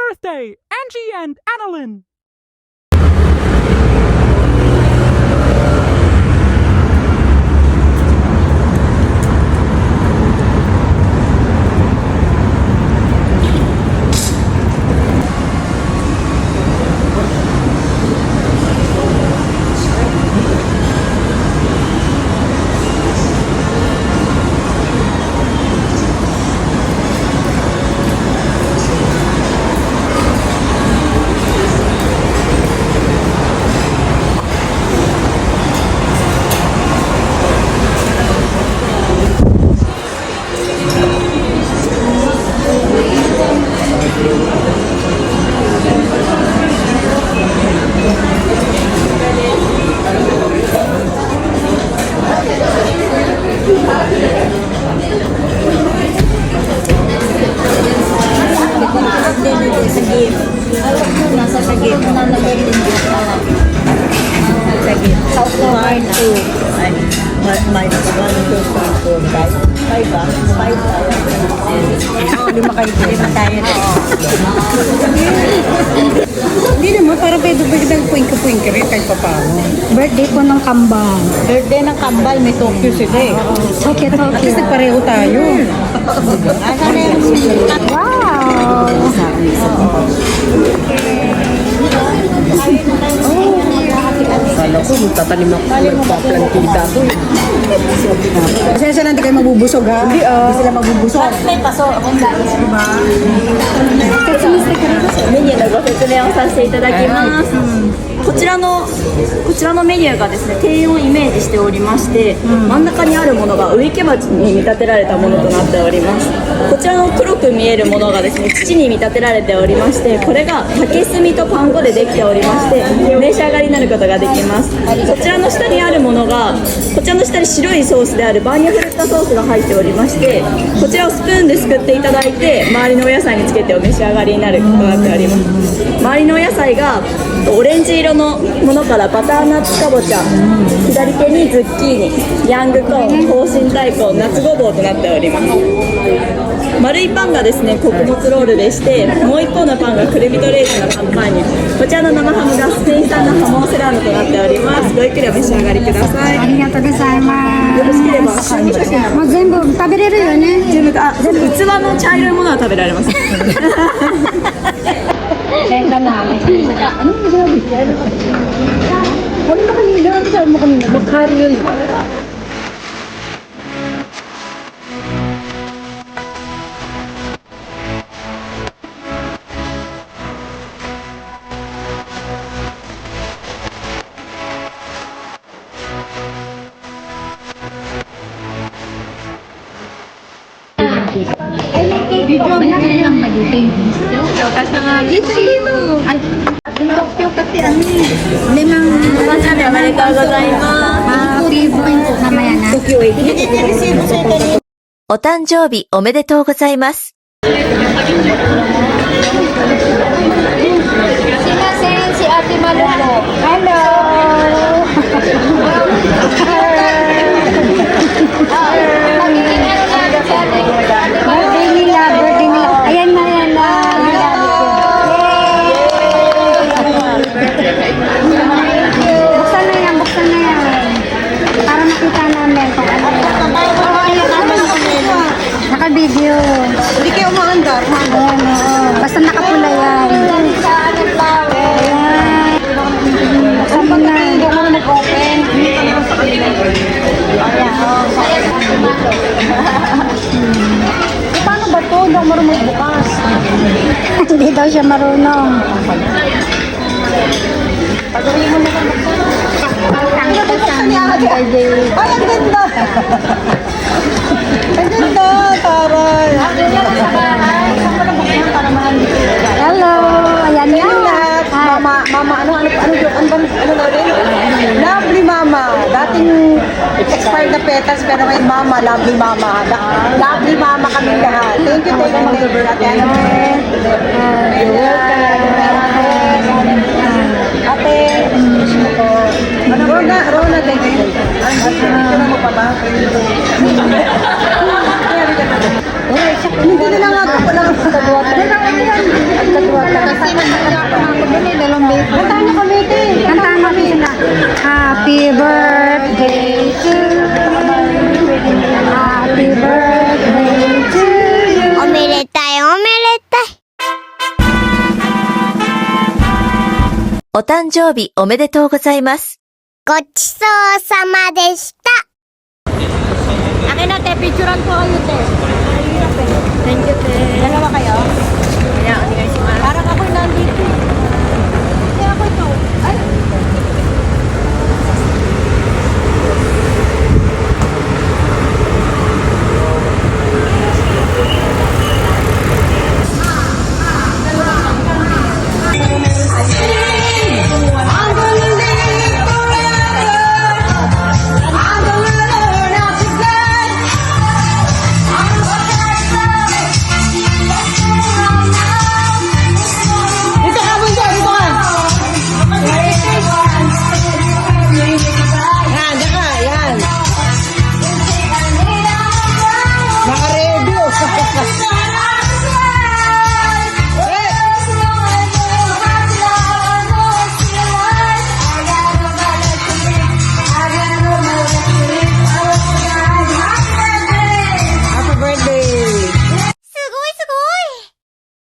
birthday, Angie and Annalyn! Hindi naman, parang pwede biglang puwing-puwing rin kahit pa paano. Birthday po ng kambal. Birthday ng kambal, may Tokyo sila eh. Tokyo, At Tokyo. least nagpareho tayo. Wow! Kala ko, tatanim ako magpa-plantita to eh. Pasensya lang, hindi kayo mabubusog ha? Hindi sila mabubusog. メニューのご説明をさせていただきます、こちらのメニューがですね、庭園をイメージしておりまして、真ん中にあるものが植木鉢に見立てられたものとなっております。こちらの黒く見えるものがですね、土に見立てられておりまして、これが竹炭とパン粉でできておりまして、召し上がりになることができます。こちらの下にあるものが、こちらの下に白いソースであるバーニャフルッタソースが入っておりまして、こちらをスプーンですくっていただいて、周りのお野菜につけてお召し上がりになることとなっております。周りのお野菜がオレンジ色のものからバターナッツかぼちゃ、左手にズッキーニ、ヤングコーン、紅心大根、夏ごぼうとなっております。丸いパンがですね、穀物ロールでして、もう一方のパンがクルミとレーズンのカンパーニュ、こちらの生ハムがスペイン産のハモンセラーノとなっております。ごゆっくりお召し上がりください。ありがとうございまよろしければす。もう全部食べれるよね。全部器の茶色いものは食べられます。 お誕生日おめでとうございます。お誕生日おめでとうございます。すいません、si Ate Malu po. Hello! Birthday nila. Ayan na yan na. Buksan na yan. Para makita namin kung ano yan. Naka-video. Hindi kayo umaandar. Ayan, oo. Basta nakapula yan. Ayan. Buksan mo na. Hindi ako na nag-open. Paano ba to? Hindi ako marunong bukas. Hindi daw siya marunong. Pagawin mo na kami. Ang buksan niya. Ay, ang ganda! Ang ganda, taray! Hello! Ayan Yan yan. lahat. Mama, ano na rin? Lovely mama. Dating expired na petals, pero ngayon mama, lovely mama. Lovely mama kami lahat. Thank you, Ate. You're welcome. Ate, Rona, thank you. Ano mo pa ba? Hindi na lang ako. Kadwata. Kantahan niyo kami, te. Kantahan natin sila. Happy birthday to you. Happy birthday to you. おめでたいおめでたい。お誕生日おめでとうございます。ごちそうさまでした。 Akin na, te, picturean ko kayo, te. Thank you, te. Dalawa kayo?